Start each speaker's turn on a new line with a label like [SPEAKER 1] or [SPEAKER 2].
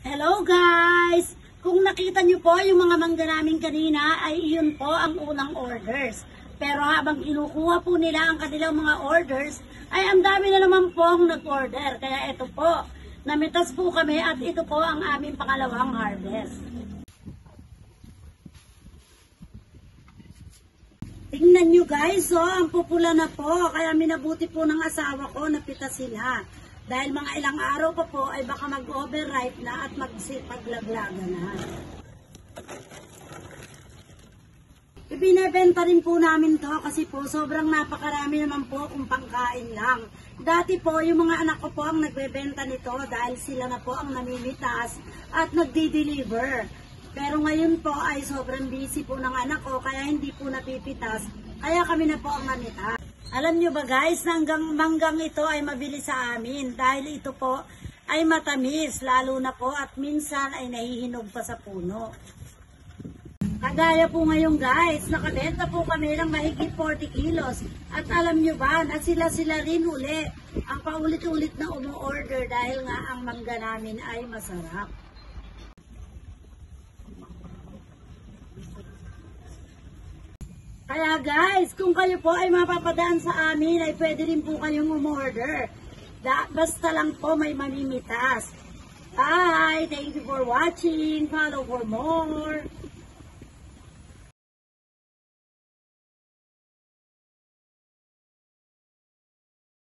[SPEAKER 1] Hello guys! Kung nakita niyo po yung mga mangga namin kanina ay iyon po ang unang orders. Pero habang kinukuha po nila ang kanilang mga orders ay ang dami na naman po ang nag-order. Kaya ito po, namitas po kami at ito po ang aming pangalawang harvest. Tingnan nyo guys, ang pupula na po. Kaya minabuti po ng asawa ko na pitas sila. Dahil mga ilang araw pa po ay baka mag-overripe na at magsipaglaglaga na. Ibinebenta rin po namin to kasi po sobrang napakarami naman po kung pangkain lang. Dati po yung mga anak ko po ang nagbebenta nito dahil sila na po ang namimitas at nagdi-deliver. Pero ngayon po ay sobrang busy po ng anak ko kaya hindi po napipitas. Kaya kami na po ang namitas. Alam nyo ba guys, na manggang ito ay mabili sa amin dahil ito po ay matamis lalo na po at minsan ay nahihinog pa sa puno. Kagaya po ngayon guys, nakabenta po kami ng mahigit 40 kilos at alam nyo ba na sila rin uli ang paulit-ulit na umu-order dahil nga ang mangga namin ay masarap. Kaya guys, kung kayo po ay mapapadaan sa amin, ay pwede rin po kayong umorder. Basta lang po may mamimitas. Bye! Thank you for watching. Follow for more.